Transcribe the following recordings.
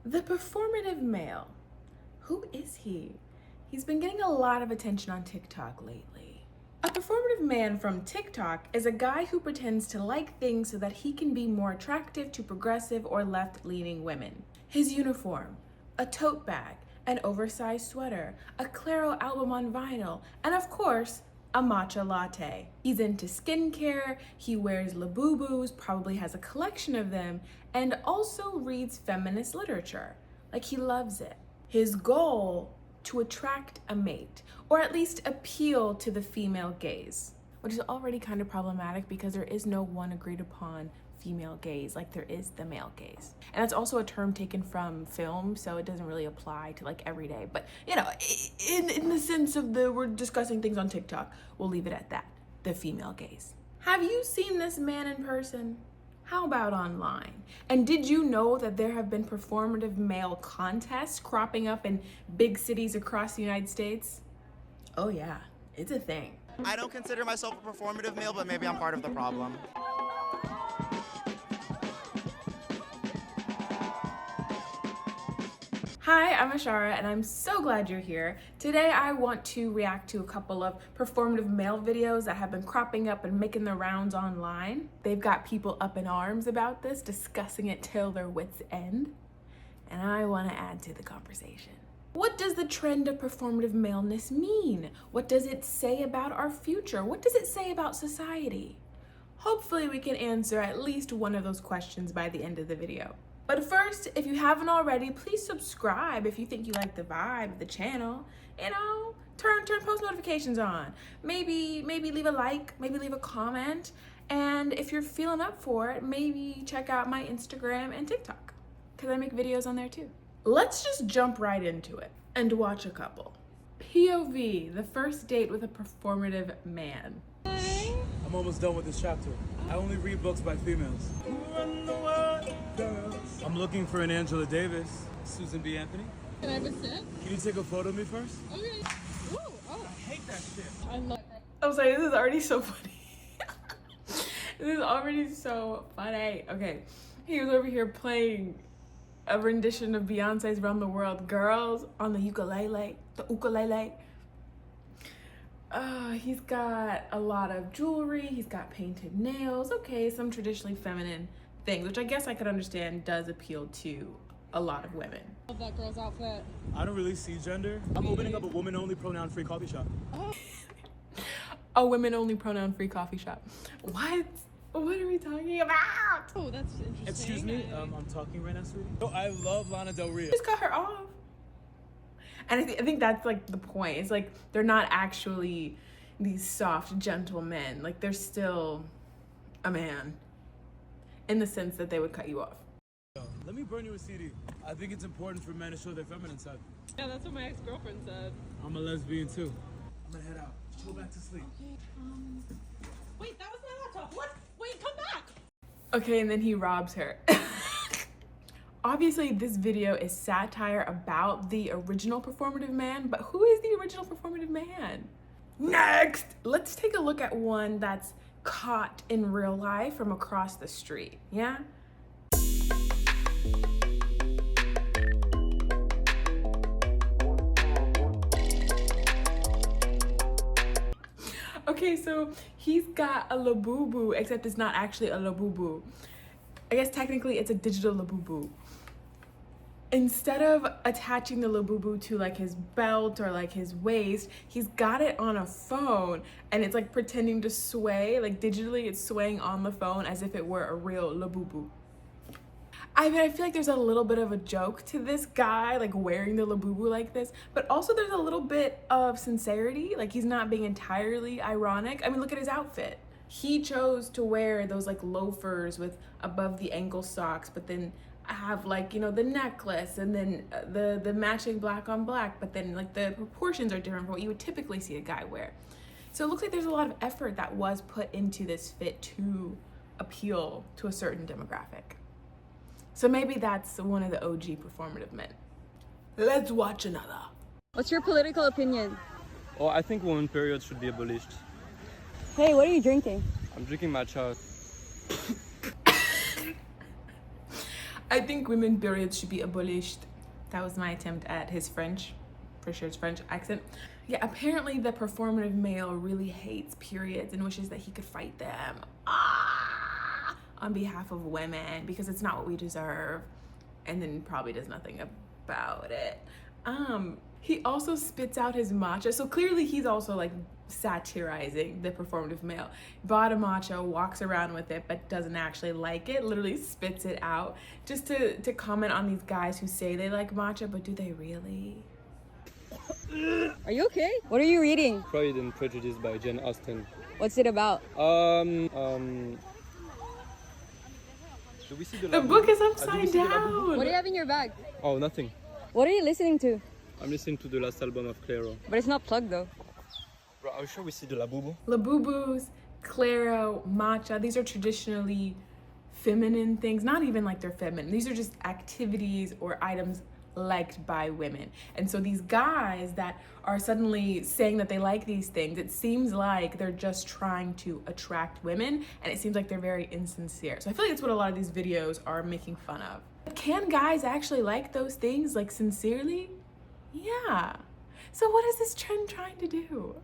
The performative male. Who is he? He's been getting a lot of attention on TikTok lately. A performative man from TikTok is a guy who pretends to like things so that he can be more attractive to progressive or left-leaning women. His uniform, a tote bag, an oversized sweater, a Claro album on vinyl, and of course, a matcha latte. He's into skincare, he wears labubus, probably has a collection of them, and also reads feminist literature. Like, he loves it. His goal, to attract a mate, or at least appeal to the female gaze, which is already kind of problematic because there is no one agreed upon female gaze like there is the male gaze. And that's also a term taken from film, so it doesn't really apply to like every day. But you know, in the sense of we're discussing things on TikTok, we'll leave it at that, the female gaze. Have you seen this man in person? How about online? And did you know that there have been performative male contests cropping up in big cities across the United States? Oh yeah, it's a thing. I don't consider myself a performative male, but maybe I'm part of the problem. Hi, I'm Ashara, and I'm so glad you're here. Today I want to react to a couple of performative male videos that have been cropping up and making the rounds online. They've got people up in arms about this, discussing it till their wits' end, and I want to add to the conversation. What does the trend of performative maleness mean? What does it say about our future? What does it say about society? Hopefully we can answer at least one of those questions by the end of the video. But first, if you haven't already, please subscribe if you think you like the vibe of the channel. You know, turn post notifications on. Maybe leave a like, maybe leave a comment. And if you're feeling up for it, maybe check out my Instagram and TikTok, because I make videos on there too. Let's just jump right into it and watch a couple. POV, the first date with a performative man. I'm almost done with this chapter. I only read books by females. I'm looking for an Angela Davis, Susan B. Anthony. Can I have a sip? Can you take a photo of me first? Okay. Ooh, oh. I hate that shit. I love I'm sorry, this is already so funny. This is already so funny. Okay, he was over here playing a rendition of Beyonce's Around the World Girls on the ukulele, He's got a lot of jewelry, he's got painted nails, okay, some traditionally feminine things, which I guess I could understand does appeal to a lot of women. love that girl's outfit. I don't really see gender. I'm opening up a woman-only pronoun-free coffee shop. Oh. A women-only pronoun-free coffee shop. What? What are we talking about? Oh, that's interesting. Excuse me, I'm talking right now, sweetie. Oh, I love Lana Del Rey. Just cut her off. And I think that's like the point. It's like they're not actually these soft, gentle men. Like they're still a man in the sense that they would cut you off. Let me burn you a CD. I think it's important for men to show their feminine side. Yeah, that's what my ex-girlfriend said. I'm a lesbian too. I'm gonna head out. Go back to sleep. Okay, wait, that was my laptop. What? Wait, come back. Okay, and then he robs her. Obviously, this video is satire about the original performative man, but who is the original performative man? Next! Let's take a look at one that's caught in real life from across the street, yeah? Okay, so he's got a labubu, except it's not actually a labubu. I guess technically it's a digital labubu. Instead of attaching the labubu to like his belt or like his waist, he's got it on a phone and it's like pretending to sway, like digitally it's swaying on the phone as if it were a real labubu. I mean, I feel like there's a little bit of a joke to this guy, like wearing the labubu like this, but also there's a little bit of sincerity, like he's not being entirely ironic. I mean, look at his outfit. He chose to wear those like loafers with above the ankle socks, but then have like, you know, the necklace and then the matching black on black, but then like the proportions are different from what you would typically see a guy wear. So it looks like there's a lot of effort that was put into this fit to appeal to a certain demographic. So maybe that's one of the OG performative men. Let's watch another. What's your political opinion? Oh, I think women periods should be abolished. Hey, what are you drinking? I'm drinking matcha. I think women periods should be abolished. That was my attempt at his French, for sure it's French accent. Yeah, apparently the performative male really hates periods and wishes that he could fight them on behalf of women because it's not what we deserve, and then probably does nothing about it. He also spits out his matcha, so clearly he's also like satirizing the performative male. Bought a matcha, walks around with it, but doesn't actually like it, literally spits it out, just to comment on these guys who say they like matcha, but do they really? Are you okay? What are you reading? Pride and Prejudice by Jane Austen. What's it about? Do we see the The labubu? book is Do we upside see the labubu? down. What do you have in your bag? Oh, nothing. What are you listening to? I'm listening to the last album of Clairo. But it's not plugged though. Bro, are you sure we see the labubu? Labubus, Claro, matcha, these are traditionally feminine things. Not even like they're feminine. These are just activities or items liked by women. And so these guys that are suddenly saying that they like these things, it seems like they're just trying to attract women, and it seems like they're very insincere. So I feel like that's what a lot of these videos are making fun of. Can guys actually like those things, like sincerely? Yeah. So what is this trend trying to do?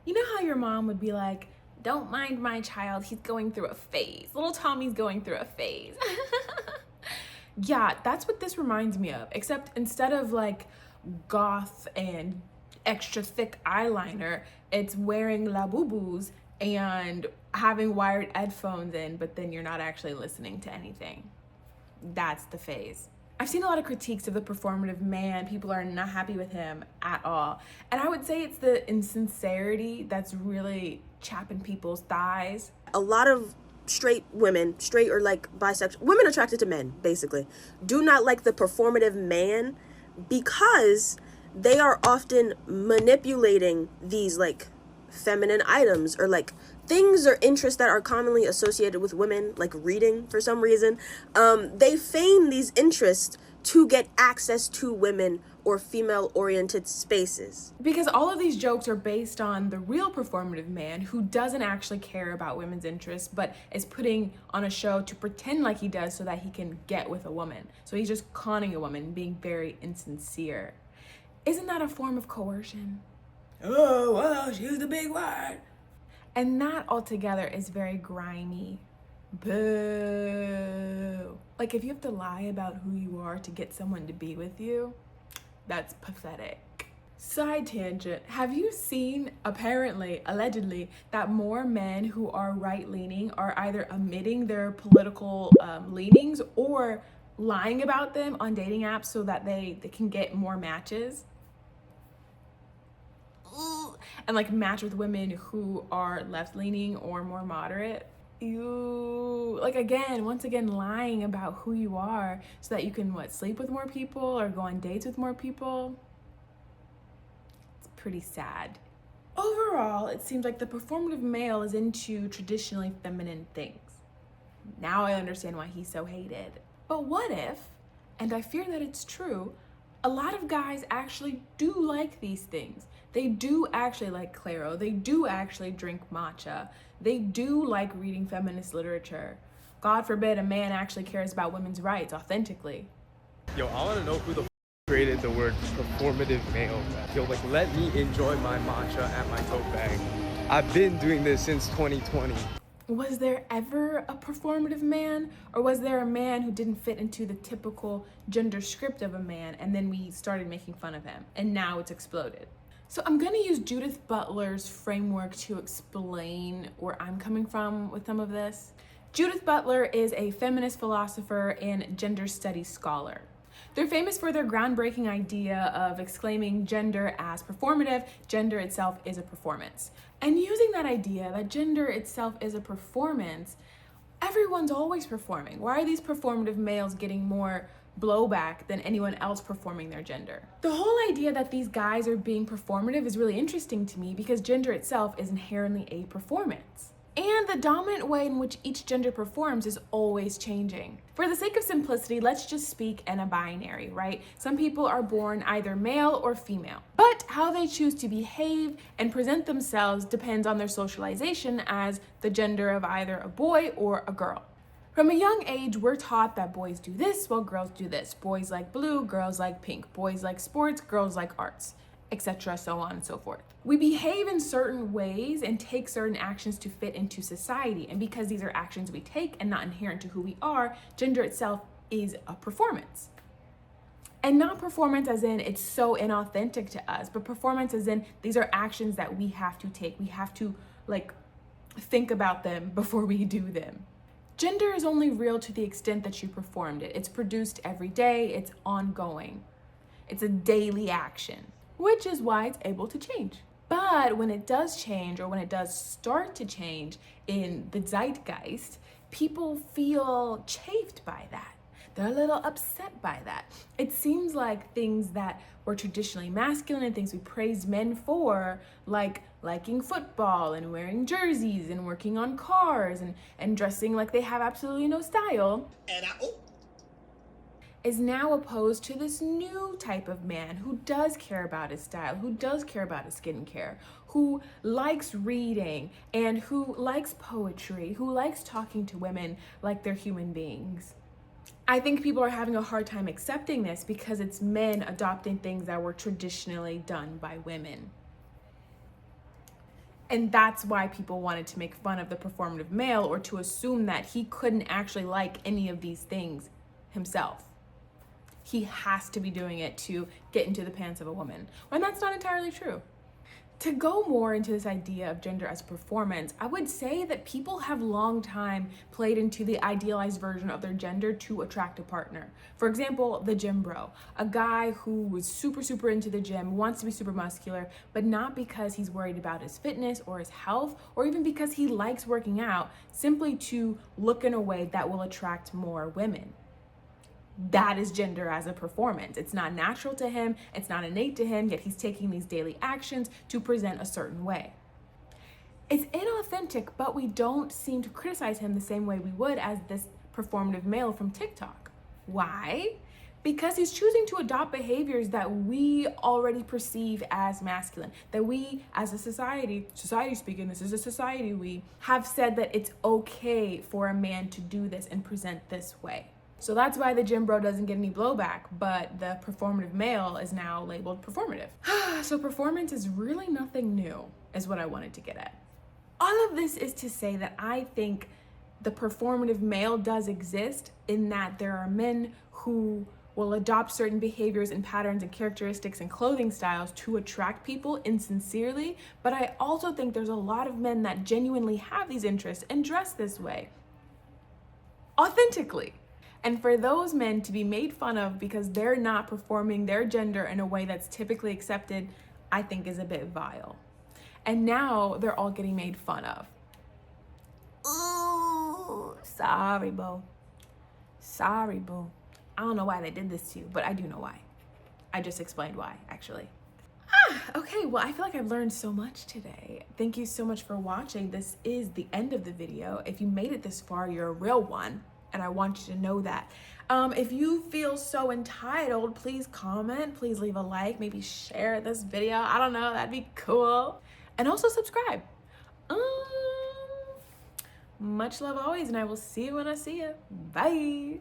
You know how your mom would be like, don't mind my child, he's going through a phase. Little Tommy's going through a phase. Yeah, that's what this reminds me of, except instead of like goth and extra thick eyeliner, it's wearing labubus and having wired headphones in, but then you're not actually listening to anything. That's the phase. I've seen a lot of critiques of the performative man. People are not happy with him at all. And I would say it's the insincerity that's really chapping people's thighs. A lot of straight women, straight or like bisexual, women attracted to men, basically, do not like the performative man because they are often manipulating these like feminine items or like things or interests that are commonly associated with women, like reading for some reason. They feign these interests to get access to women or female-oriented spaces. Because all of these jokes are based on the real performative man who doesn't actually care about women's interests, but is putting on a show to pretend like he does so that he can get with a woman. So he's just conning a woman, being very insincere. Isn't that a form of coercion? Oh, well, she's the big one. And that altogether is very grimy. Boo. Like if you have to lie about who you are to get someone to be with you, that's pathetic. Side tangent. Have you seen, apparently, allegedly, that more men who are right-leaning are either omitting their political leanings or lying about them on dating apps so that they can get more matches? Ooh. And like match with women who are left-leaning or more moderate? You like once again lying about who you are so that you can sleep with more people or go on dates with more people. It's pretty sad. Overall, it seems like the performative male is into traditionally feminine things. Now I understand why he's so hated. But what if, and I fear that it's true, a lot of guys actually do like these things. They do actually like Clairo. They do actually drink matcha. They do like reading feminist literature. God forbid a man actually cares about women's rights authentically. Yo, I want to know who the created the word performative male. Yo, like, let me enjoy my matcha at my tote bag. I've been doing this since 2020. Was there ever a performative man? Or was there a man who didn't fit into the typical gender script of a man and then we started making fun of him and now it's exploded? So I'm gonna use Judith Butler's framework to explain where I'm coming from with some of this. Judith Butler is a feminist philosopher and gender studies scholar. They're famous for their groundbreaking idea of exclaiming gender as performative, gender itself is a performance. And using that idea, that gender itself is a performance, everyone's always performing. Why are these performative males getting more blowback than anyone else performing their gender? The whole idea that these guys are being performative is really interesting to me because gender itself is inherently a performance. And the dominant way in which each gender performs is always changing. For the sake of simplicity, let's just speak in a binary, right? Some people are born either male or female, but how they choose to behave and present themselves depends on their socialization as the gender of either a boy or a girl. From a young age, we're taught that boys do this while girls do this. Boys like blue, girls like pink. Boys like sports, girls like arts, etc., so on and so forth. We behave in certain ways and take certain actions to fit into society. And because these are actions we take and not inherent to who we are, gender itself is a performance. And not performance as in it's so inauthentic to us, but performance as in these are actions that we have to take. We have to think about them before we do them. Gender is only real to the extent that you performed it. It's produced every day, it's ongoing. It's a daily action, which is why it's able to change. But when it does change, or when it does start to change in the zeitgeist, people feel chafed by that. They're a little upset by that. It seems like things that were traditionally masculine and things we praised men for, like liking football and wearing jerseys and working on cars and dressing like they have absolutely no style, is now opposed to this new type of man who does care about his style, who does care about his skincare, who likes reading and who likes poetry, who likes talking to women like they're human beings. I think people are having a hard time accepting this because it's men adopting things that were traditionally done by women. And that's why people wanted to make fun of the performative male, or to assume that he couldn't actually like any of these things himself. He has to be doing it to get into the pants of a woman, when that's not entirely true. To go more into this idea of gender as performance, I would say that people have long time played into the idealized version of their gender to attract a partner. For example, the gym bro, a guy who was super into the gym, wants to be super muscular, but not because he's worried about his fitness or his health, or even because he likes working out, simply to look in a way that will attract more women. That is gender as a performance. It's not natural to him, it's not innate to him, yet he's taking these daily actions to present a certain way. It's inauthentic, but we don't seem to criticize him the same way we would as this performative male from TikTok. Why? Because he's choosing to adopt behaviors that we already perceive as masculine, that we as a society speaking, this is a society, we have said that it's okay for a man to do this and present this way. So that's why the gym bro doesn't get any blowback, but the performative male is now labeled performative. So performance is really nothing new, is what I wanted to get at. All of this is to say that I think the performative male does exist, in that there are men who will adopt certain behaviors and patterns and characteristics and clothing styles to attract people insincerely, but I also think there's a lot of men that genuinely have these interests and dress this way authentically. And for those men to be made fun of because they're not performing their gender in a way that's typically accepted, I think is a bit vile. And now they're all getting made fun of. Ooh, sorry, boo. Sorry, boo. I don't know why they did this to you, but I do know why. I just explained why, actually. Okay, well, I feel like I've learned so much today. Thank you so much for watching. This is the end of the video. If you made it this far, you're a real one. And I want you to know that. If you feel so entitled, please comment, please leave a like, maybe share this video. I don't know, that'd be cool. And also subscribe. Much love always, and I will see you when I see you. Bye.